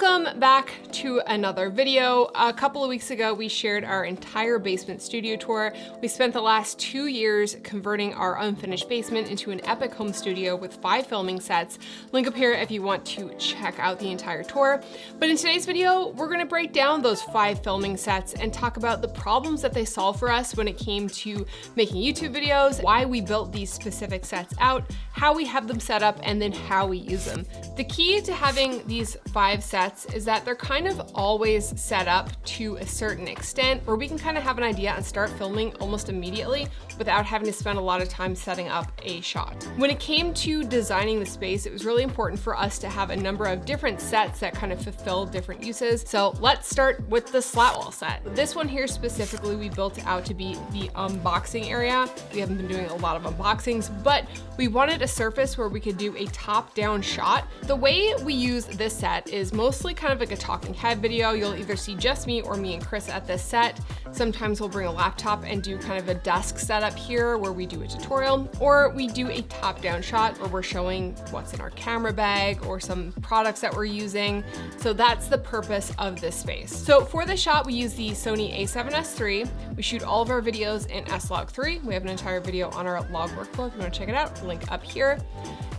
Welcome back to another video. A couple of weeks ago, we shared our entire basement studio tour. We spent the last 2 years converting our unfinished basement into an epic home studio with 5 filming sets. Link up here if you want to check out the entire tour. But in today's video, we're gonna break down those 5 filming sets and talk about the problems that they solve for us when it came to making YouTube videos, why we built these specific sets out, how we have them set up, and then how we use them. The key to having these 5 sets is that they're kind of always set up to a certain extent where we can kind of have an idea and start filming almost immediately without having to spend a lot of time setting up a shot. When it came to designing the space, it was really important for us to have a number of different sets that kind of fulfill different uses. So let's start with the slat wall set. This one here specifically, we built out to be the unboxing area. We haven't been doing a lot of unboxings, but we wanted a surface where we could do a top-down shot. The way we use this set is mostly kind of like a talking head video. You'll either see just me or me and Chris at this set. Sometimes we'll bring a laptop and do kind of a desk setup here where we do a tutorial, or we do a top-down shot where we're showing what's in our camera bag or some products that we're using. So that's the purpose of this space. So for this shot, we use the Sony a7S III. We shoot all of our videos in S-Log3. We have an entire video on our log workflow if you want to check it out, link up here.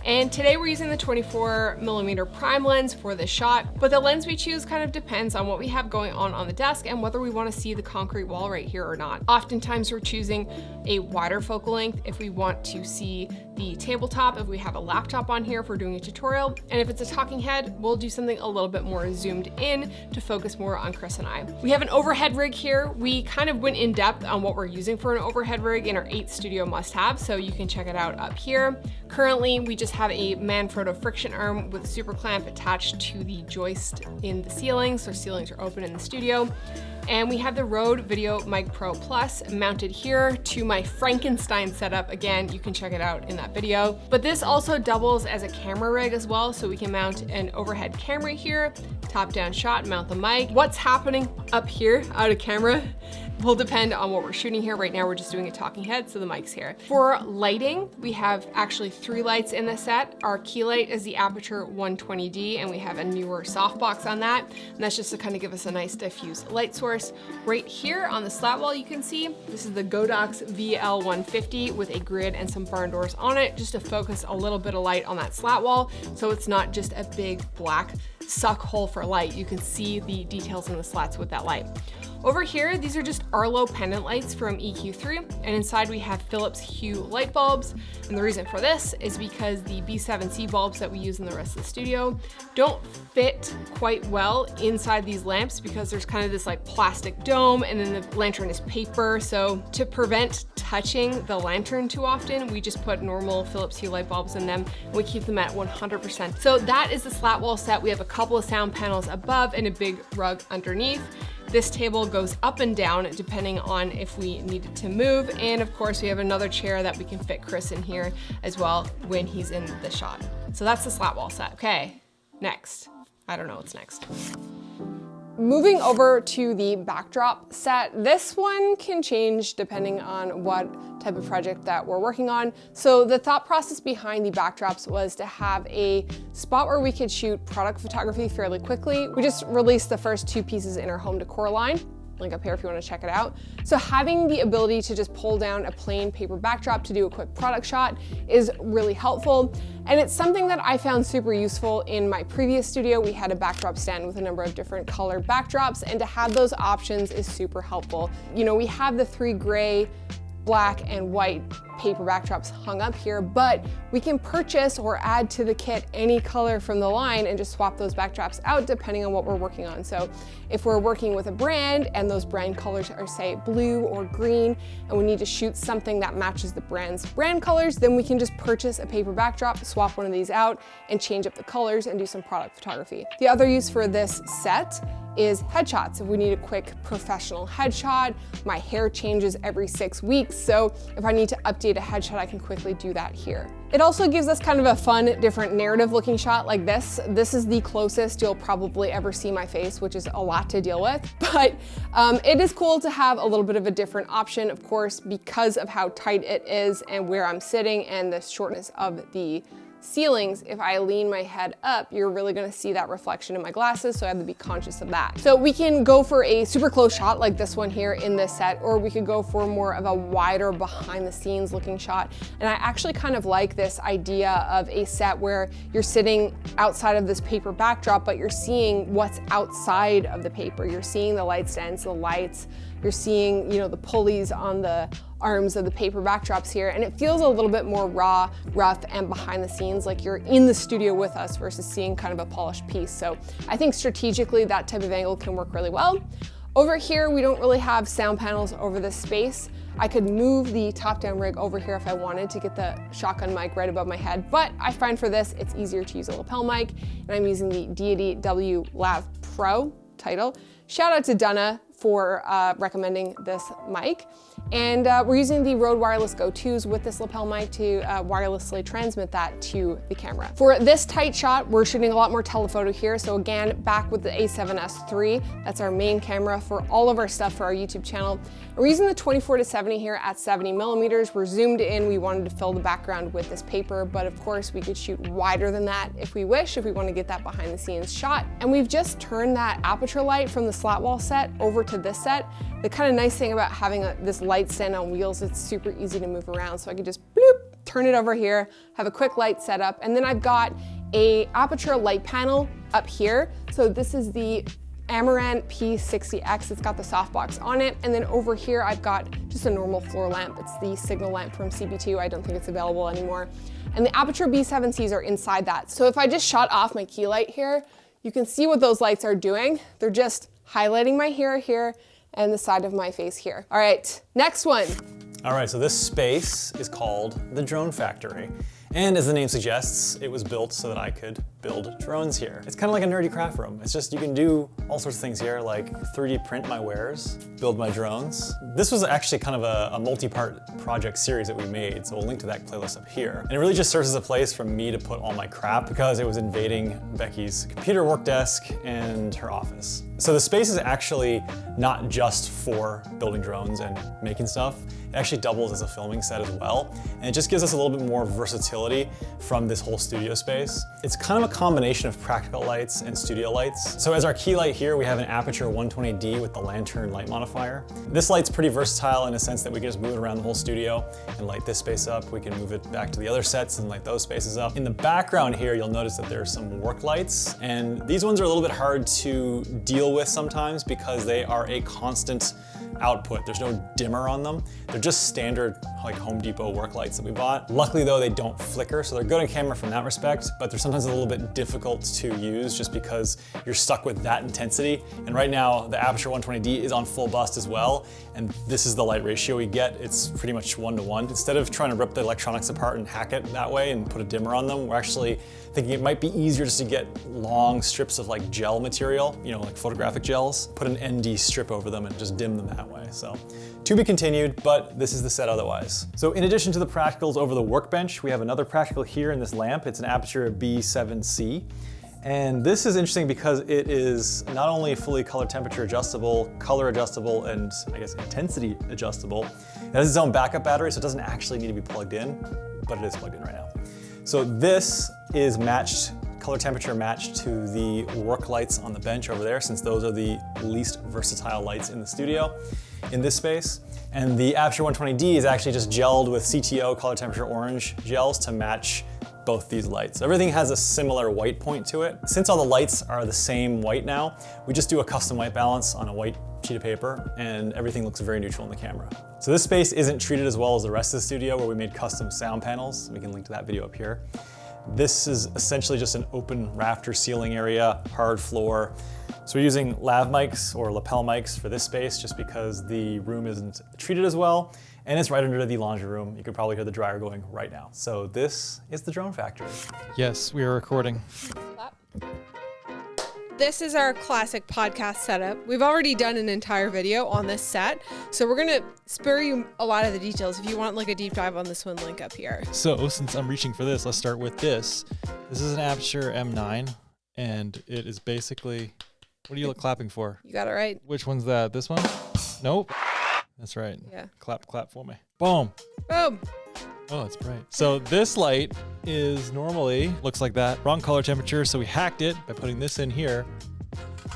And today we're using the 24mm prime lens for this shot, but the lens we choose kind of depends on what we have going on the desk and whether we want to see the concrete wall right here or not. Oftentimes we're choosing a wider focal length if we want to see the tabletop, if we have a laptop on here if we're doing a tutorial, and if it's a talking head, we'll do something a little bit more zoomed in to focus more on Chris and I. We have an overhead rig here. We kind of went in depth on what we're using for an overhead rig in our 8 studio must-have, so you can check it out up here. Currently, we just have a Manfrotto friction arm with a super clamp attached to the joist in the ceiling, so ceilings are open in the studio. And we have the Rode Video Mic Pro Plus mounted here to my Frankenstein setup. Again, you can check it out in that video. But this also doubles as a camera rig as well, so we can mount an overhead camera here, top-down shot, mount the mic. What's happening up here out of camera will depend on what we're shooting here. Right now, we're just doing a talking head, so the mic's here. For lighting, we have actually 3 lights in the set. Our key light is the Aperture 120D, and we have a newer softbox on that. And that's just to kind of give us a nice diffuse light source. Right here on the slat wall, you can see, this is the Godox VL150 with a grid and some barn doors on it, just to focus a little bit of light on that slat wall, so it's not just a big black suck hole for light. You can see the details in the slats with that light. Over here, these are just Arlo pendant lights from EQ3, and inside we have Philips Hue light bulbs. And the reason for this is because the B7C bulbs that we use in the rest of the studio don't fit quite well inside these lamps because there's kind of this like plastic dome, and then the lantern is paper. So to prevent touching the lantern too often, we just put normal Philips Hue light bulbs in them, and we keep them at 100%. So that is the slat wall set. We have a couple of sound panels above and a big rug underneath. This table goes up and down depending on if we need it to move. And of course, we have another chair that we can fit Chris in here as well when he's in the shot. So that's the slat wall set. Okay, next. I don't know what's next. Moving over to the backdrop set, this one can change depending on what type of project that we're working on. So the thought process behind the backdrops was to have a spot where we could shoot product photography fairly quickly. We just released the first 2 pieces in our home decor line. Link up here if you want to check it out. So having the ability to just pull down a plain paper backdrop to do a quick product shot is really helpful. And it's something that I found super useful in my previous studio. We had a backdrop stand with a number of different color backdrops, and to have those options is super helpful. You know, we have the 3 gray, black, and white paper backdrops hung up here, but we can purchase or add to the kit any color from the line and just swap those backdrops out depending on what we're working on. So if we're working with a brand and those brand colors are, say, blue or green, and we need to shoot something that matches the brand's brand colors, then we can just purchase a paper backdrop, swap one of these out, and change up the colors and do some product photography. The other use for this set is headshots. If we need a quick professional headshot, my hair changes every 6 weeks, so if I need to update a headshot, I can quickly do that here. It also gives us kind of a fun, different narrative looking shot like this. This is the closest you'll probably ever see my face, which is a lot to deal with, but it is cool to have a little bit of a different option, of course, because of how tight it is and where I'm sitting and the shortness of the ceilings, if I lean my head up, you're really gonna see that reflection in my glasses, so I have to be conscious of that. So we can go for a super close shot like this one here in this set, or we could go for more of a wider behind the scenes looking shot. And I actually kind of like this idea of a set where you're sitting outside of this paper backdrop, but you're seeing what's outside of the paper. You're seeing the light stands, the lights, you're seeing, you know, the pulleys on the arms of the paper backdrops here, and it feels a little bit more raw, rough, and behind the scenes, like you're in the studio with us versus seeing kind of a polished piece. So I think strategically that type of angle can work really well. Over here, we don't really have sound panels over this space. I could move the top-down rig over here if I wanted to get the shotgun mic right above my head, but I find for this, it's easier to use a lapel mic, and I'm using the D80W Lav Pro title. Shout out to Donna for recommending this mic. And we're using the Rode Wireless Go 2s with this lapel mic to wirelessly transmit that to the camera. For this tight shot, we're shooting a lot more telephoto here. So again, back with the A7S III, that's our main camera for all of our stuff for our YouTube channel. We're using the 24-70 here at 70 millimeters. We're zoomed in. We wanted to fill the background with this paper, but of course we could shoot wider than that if we wish, if we want to get that behind the scenes shot. And we've just turned that aperture light from the slat wall set over to this set. The kind of nice thing about having this light stand on wheels, it's super easy to move around. So I can just bloop, turn it over here, have a quick light setup, and then I've got a aperture light panel up here. So this is the Amaran P60X, it's got the softbox on it. And then over here, I've got just a normal floor lamp. It's the signal lamp from CB2. I don't think it's available anymore. And the Aperture B7Cs are inside that. So if I just shot off my key light here, you can see what those lights are doing. They're just highlighting my hair here and the side of my face here. All right, next one. All right, so this space is called the Drone Factory. And as the name suggests, it was built so that I could build drones here. It's kind of like a nerdy craft room. It's just, you can do all sorts of things here, like 3D print my wares, build my drones. This was actually kind of a multi-part project series that we made, so we'll link to that playlist up here. And it really just serves as a place for me to put all my crap because it was invading Becky's computer work desk and her office. So the space is actually not just for building drones and making stuff. It actually doubles as a filming set as well. And it just gives us a little bit more versatility from this whole studio space. It's kind of a combination of practical lights and studio lights. So as our key light here, we have an Aperture 120D with the lantern light modifier. This light's pretty versatile in a sense that we can just move it around the whole studio and light this space up. We can move it back to the other sets and light those spaces up. In the background here, you'll notice that there's some work lights, and these ones are a little bit hard to deal with sometimes because they are a constant output. There's no dimmer on them. They're just standard like Home Depot work lights that we bought. Luckily though, they don't flicker, so they're good on camera from that respect, but they're sometimes a little bit difficult to use just because you're stuck with that intensity. And right now, the Aperture 120D is on full bust as well, and this is the light ratio we get. It's pretty much 1-to-1. Instead of trying to rip the electronics apart and hack it that way and put a dimmer on them, we're actually thinking it might be easier just to get long strips of like gel material, you know, like photographic gels, put an ND strip over them and just dim them that way. So to be continued, but this is the set otherwise. So in addition to the practicals over the workbench, we have another practical here in this lamp. It's an Aperture B7C. And this is interesting because it is not only fully color temperature adjustable, color adjustable, and I guess intensity adjustable. It has its own backup battery, so it doesn't actually need to be plugged in, but it is plugged in right now. So this is matched, color temperature matched to the work lights on the bench over there, since those are the least versatile lights in the studio in this space. And the Aperture 120D is actually just gelled with CTO color temperature orange gels to match both these lights. Everything has a similar white point to it. Since all the lights are the same white now, we just do a custom white balance on a white sheet of paper and everything looks very neutral in the camera. So this space isn't treated as well as the rest of the studio where we made custom sound panels. We can link to that video up here. This is essentially just an open rafter ceiling area, hard floor. So we're using lav mics or lapel mics for this space just because the room isn't treated as well. And it's right under the laundry room. You could probably hear the dryer going right now. So this is the Drone Factory. Yes, we are recording. This is our classic podcast setup. We've already done an entire video on this set, so we're gonna spare you a lot of the details. If you want like a deep dive on this one, link up here. So since I'm reaching for this, let's start with this. This is an Aperture M9, and it is basically, what are you clapping for? You got it right. Which one's that? This one? Nope. That's right. Yeah. Clap for me. Boom. Boom. Oh, it's bright. So this light is normally, looks like that, wrong color temperature. So we hacked it by putting this in here.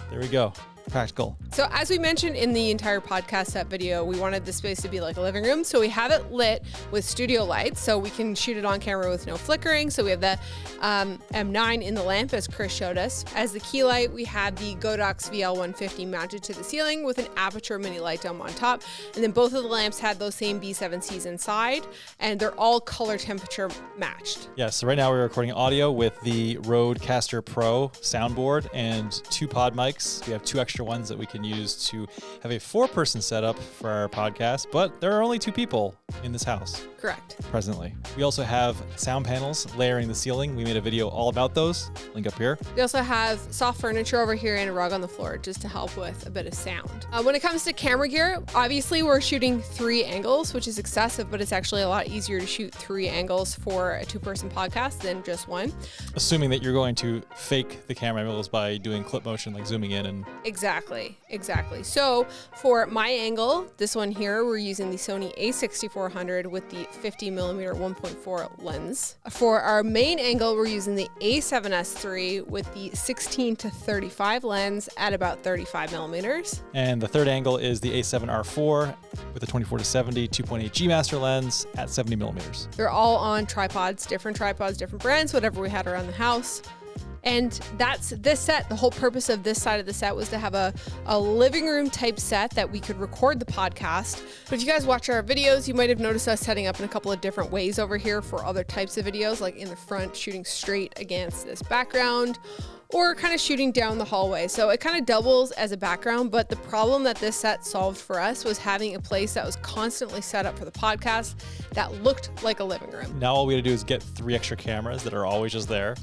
There we go. Practical. So as we mentioned in the entire podcast set video, we wanted the space to be like a living room. So we have it lit with studio lights so we can shoot it on camera with no flickering. So we have the M9 in the lamp as Chris showed us. As the key light, we have the Godox VL150 mounted to the ceiling with an aperture mini light dome on top. And then both of the lamps had those same B7Cs inside and they're all color temperature matched. Yeah, so right now we're recording audio with the Rodecaster Pro soundboard and 2 pod mics. We have 2 extra ones that we can use to have a 4-person setup for our podcast, but there are only 2 people in this house. Correct. Presently. We also have sound panels layering the ceiling. We made a video all about those. Link up here. We also have soft furniture over here and a rug on the floor just to help with a bit of sound. When it comes to camera gear, obviously we're shooting 3 angles, which is excessive, but it's actually a lot easier to shoot 3 angles for a 2-person podcast than just 1. Assuming that you're going to fake the camera angles by doing clip motion, like zooming in and... Exactly. So for my angle, this one here, we're using the Sony a6400 with the 50mm 1.4 lens. For our main angle, we're using the a7S III with the 16-35 lens at about 35mm. And the third angle is the a7R4 with a 24-70 2.8 G Master lens at 70mm. They're all on tripods, different brands, whatever we had around the house. And that's this set. The whole purpose of this side of the set was to have a living room type set that we could record the podcast. But if you guys watch our videos, you might have noticed us setting up in a couple of different ways over here for other types of videos, like in the front, shooting straight against this background, or kind of shooting down the hallway. So it kind of doubles as a background, but the problem that this set solved for us was having a place that was constantly set up for the podcast that looked like a living room. Now all we gotta do is get 3 extra cameras that are always just there.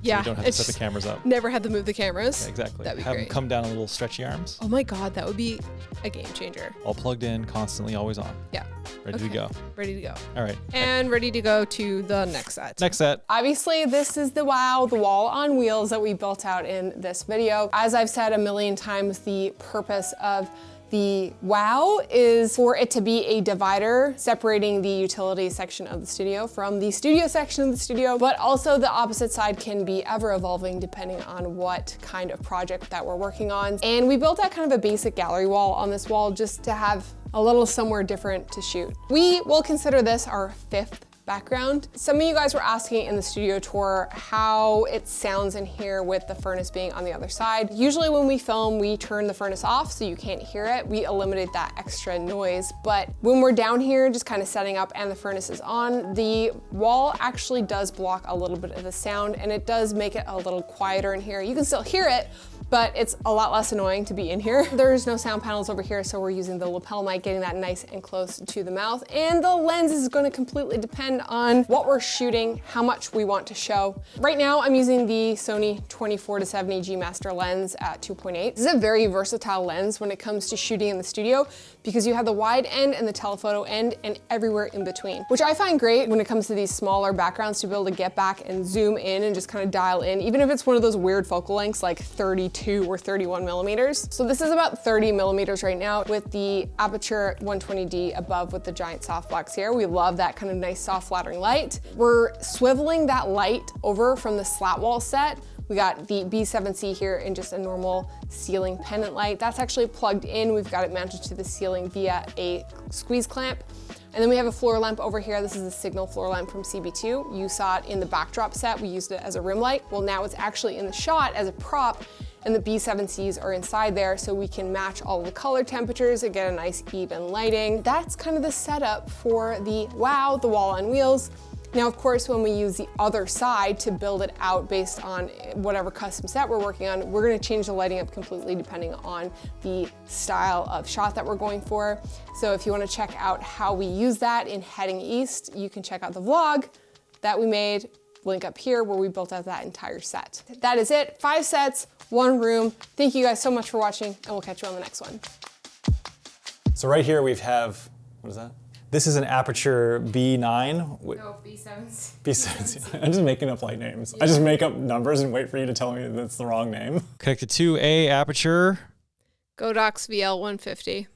Yeah, So we don't have to set the cameras up. Never had to move the cameras. Yeah, exactly. That'd be have great. them come down in little stretchy arms. Oh my God, that would be a game changer. All plugged in, constantly, always on. Yeah. Ready to go. Ready to go. All right. And ready to go to the next set. Next set. Obviously, this is the WOW, the wall on wheels that we built out in this video. As I've said a million times, the purpose of the WOW is for it to be a divider separating the utility section of the studio from the studio section of the studio, but also the opposite side can be ever evolving depending on what kind of project that we're working on. And we built out kind of a basic gallery wall on this wall just to have a little somewhere different to shoot. We will consider this our 5th background. Some of you guys were asking in the studio tour how it sounds in here with the furnace being on the other side. Usually when we film, we turn the furnace off so you can't hear it. We eliminate that extra noise, but when we're down here just kind of setting up and the furnace is on, the wall actually does block a little bit of the sound and it does make it a little quieter in here. You can still hear it, but it's a lot less annoying to be in here. There's no sound panels over here, so we're using the lapel mic, getting that nice and close to the mouth. And the lens is gonna completely depend on what we're shooting, how much we want to show. Right now, I'm using the Sony 24-70 G Master lens at 2.8. This is a very versatile lens when it comes to shooting in the studio because you have the wide end and the telephoto end and everywhere in between, which I find great when it comes to these smaller backgrounds to be able to get back and zoom in and just kind of dial in, even if it's one of those weird focal lengths like 32 or 31mm. So this is about 30mm right now with the aperture 120D above with the giant soft blocks here. We love that kind of nice soft flattering light. We're swiveling that light over from the slat wall set. We got the B7C here in just a normal ceiling pendant light. That's actually plugged in. We've got it mounted to the ceiling via a squeeze clamp. And then we have a floor lamp over here. This is the Signal floor lamp from CB2. You saw it in the backdrop set. We used it as a rim light. Well, now it's actually in the shot as a prop and the B7Cs are inside there so we can match all the color temperatures and get a nice even lighting. That's kind of the setup for the WOW, the wall on wheels. Now, of course, when we use the other side to build it out based on whatever custom set we're working on, we're gonna change the lighting up completely depending on the style of shot that we're going for. So if you wanna check out how we use that in Heading East, you can check out the vlog that we made, link up here where we built out that entire set. That is it, 5 sets, 1 room. Thank you guys so much for watching and we'll catch you on the next one. So right here we have, what is that? This is an Aperture B9. No, B7s. B7. I'm just making up light names. Yeah. I just make up numbers and wait for you to tell me that's the wrong name. Connected to a aperture. Godox VL150.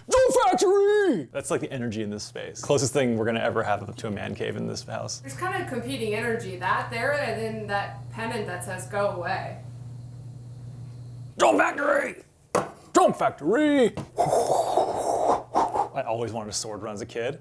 Drone Factory! That's like the energy in this space. Closest thing we're gonna ever have to a man cave in this house. There's kind of competing energy, that there, and then that pennant that says go away. Drone Factory! Drone Factory! I always wanted a sword run as a kid.